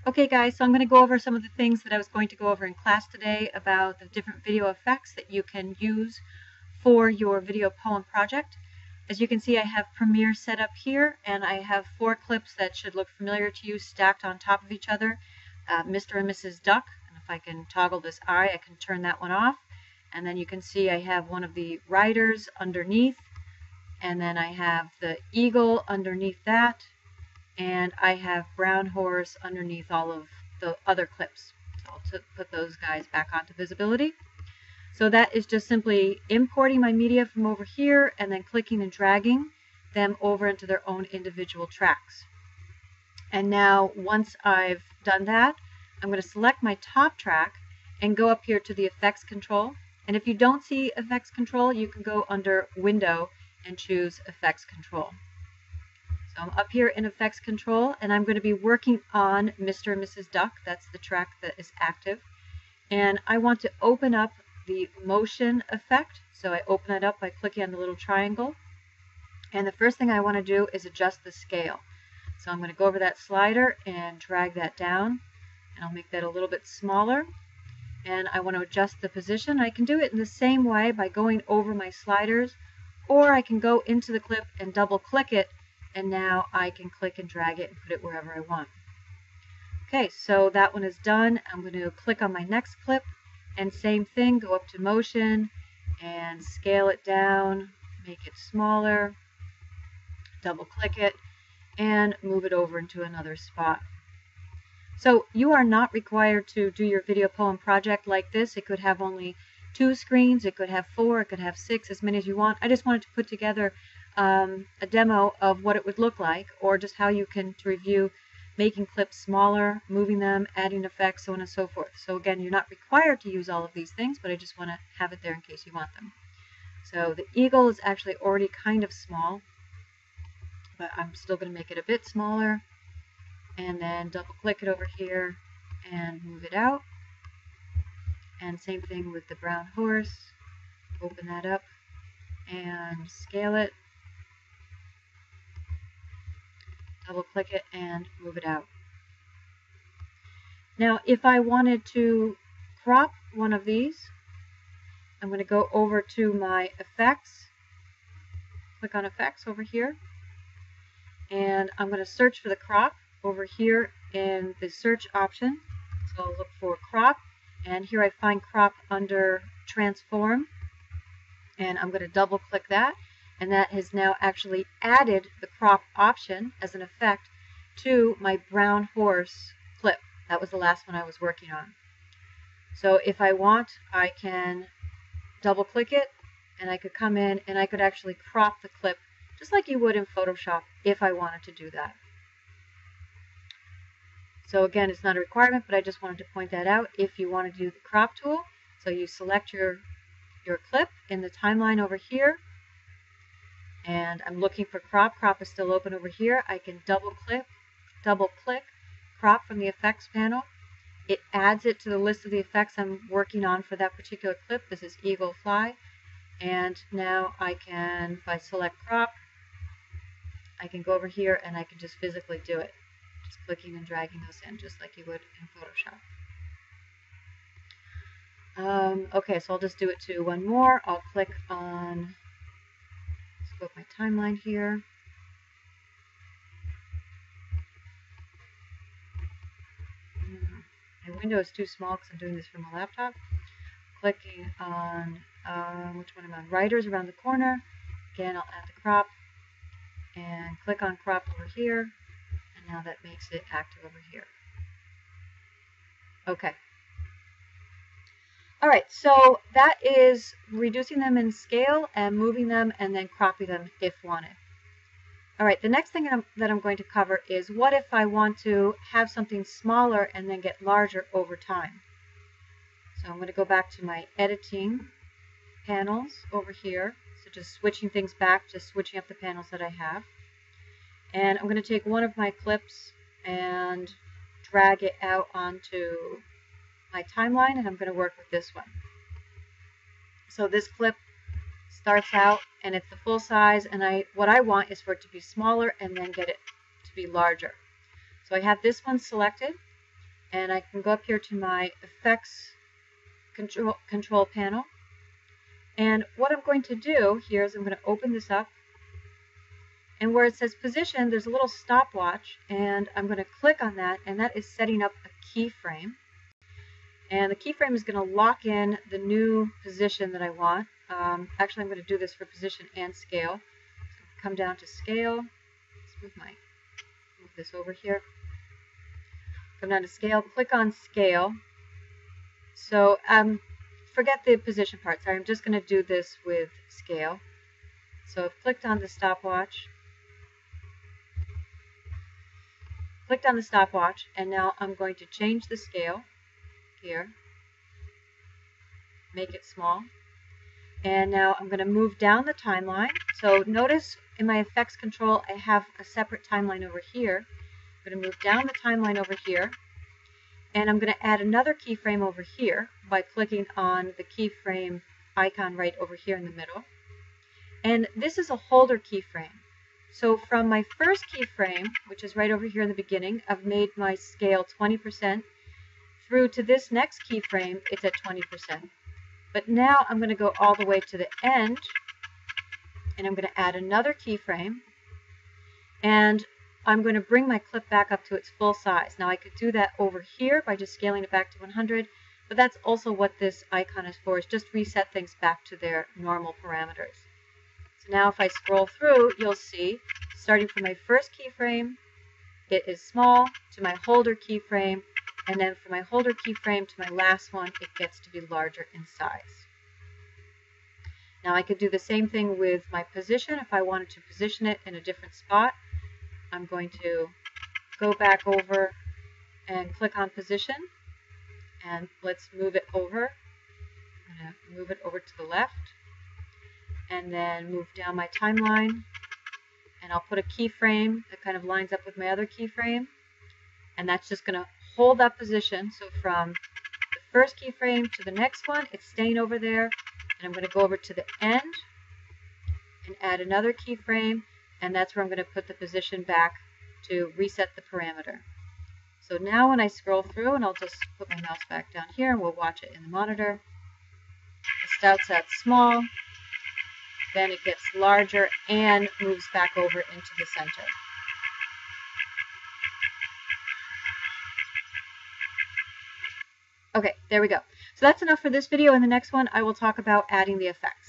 Okay guys, so I'm going to go over some of the things that I was going to go over in class today about the different video effects that you can use for your video poem project. As you can see, I have Premiere set up here, and I have 4 clips that should look familiar to you stacked on top of each other. Mr. and Mrs. Duck, and if I can toggle this eye, I can turn that one off. And then you can see I have one of the riders underneath, and then I have the eagle underneath that, and I have brown horse underneath all of the other clips. So I'll put those guys back onto visibility. So that is just simply importing my media from over here and then clicking and dragging them over into their own individual tracks. And now once I've done that, I'm going to select my top track and go up here to the effects control. And if you don't see effects control, you can go under window and choose effects control. So I'm up here in effects control, and I'm going to be working on Mr. and Mrs. Duck. That's the track that is active. And I want to open up the motion effect. So I open that up by clicking on the little triangle. And the first thing I want to do is adjust the scale. So I'm going to go over that slider and drag that down. And I'll make that a little bit smaller. And I want to adjust the position. I can do it in the same way by going over my sliders, or I can go into the clip and double click it, and now I can click and drag it and put it wherever I want. Okay, so that one is done. I'm going to click on my next clip, and same thing, go up to motion and scale it down, make it smaller, double click it, and move it over into another spot. So you are not required to do your video poem project like this. It could have only 2 screens, it could have 4, it could have 6, as many as you want. I just wanted to put together a demo of what it would look like, or just how you can review making clips smaller, moving them, adding effects, so on and so forth. So again, you're not required to use all of these things, but I just want to have it there in case you want them. So the eagle is actually already kind of small, but I'm still going to make it a bit smaller, and then double click it over here and move it out. And same thing with the brown horse. Open that up and scale it. Double click it and move it out. Now if I wanted to crop one of these, I'm going to go over to my effects, click on effects over here, and I'm going to search for the crop over here in the search option. So I'll look for crop, and here I find crop under transform, and I'm going to double click that. And that has now actually added the crop option as an effect to my brown horse clip. That was the last one I was working on. So if I want, I can double click it, and I could come in and I could actually crop the clip just like you would in Photoshop if I wanted to do that. So again, it's not a requirement, but I just wanted to point that out if you want to do the crop tool. So you select your clip in the timeline over here, and I'm looking for crop. Crop is still open over here. I can double click crop from the effects panel. It adds it to the list of the effects I'm working on for that particular clip. This is Eagle Fly. And now I can, if I select crop, I can go over here and I can just physically do it. Just clicking and dragging those in just like you would in Photoshop. Okay, so I'll just do it to one more. I'll click on, let's go up my timeline here. My window is too small because I'm doing this from a laptop. Clicking on, which one am I on? Riders around the corner. Again, I'll add the crop and click on crop over here. And now that makes it active over here. Okay. All right, so that is reducing them in scale and moving them and then cropping them if wanted. All right, the next thing that I'm going to cover is what if I want to have something smaller and then get larger over time. So I'm going to go back to my editing panels over here. So just switching things back, just switching up the panels that I have. And I'm going to take one of my clips and drag it out onto my timeline, and I'm going to work with this one. So this clip starts out and it's the full size, and what I want is for it to be smaller and then get it to be larger. So I have this one selected, And I can go up here to my effects control panel. And what I'm going to do here is I'm going to open this up. And where it says position, there's a little stopwatch, and I'm going to click on that, and that is setting up a keyframe. And the keyframe is going to lock in the new position that I want. Actually, I'm going to do this for position and scale. So come down to scale. Let's move this over here. Come down to scale, click on scale. So forget the position part. Sorry, I'm just going to do this with scale. So I've clicked on the stopwatch. Clicked on the stopwatch, and now I'm going to change the scale here. Make it small. And now I'm going to move down the timeline. So notice in my effects control, I have a separate timeline over here. I'm going to move down the timeline over here. And I'm going to add another keyframe over here by clicking on the keyframe icon right over here in the middle. And this is a holder keyframe. So from my first keyframe, which is right over here in the beginning, I've made my scale 20%. Through to this next keyframe, it's at 20%. But now I'm going to go all the way to the end, and I'm going to add another keyframe, and I'm going to bring my clip back up to its full size. Now I could do that over here by just scaling it back to 100, but that's also what this icon is for, is just reset things back to their normal parameters. So now if I scroll through, you'll see, starting from my first keyframe, it is small, to my holder keyframe, and then from my holder keyframe to my last one, it gets to be larger in size. Now I could do the same thing with my position. If I wanted to position it in a different spot, I'm going to go back over and click on position, and let's move it over. I'm going to move it over to the left, and then move down my timeline, and I'll put a keyframe that kind of lines up with my other keyframe, and that's just going to hold that position. So from the first keyframe to the next one, it's staying over there, and I'm going to go over to the end and add another keyframe, and that's where I'm going to put the position back to reset the parameter. So now when I scroll through, and I'll just put my mouse back down here and we'll watch it in the monitor, it starts at small, then it gets larger and moves back over into the center. Okay, there we go. So that's enough for this video. In the next one, I will talk about adding the effect.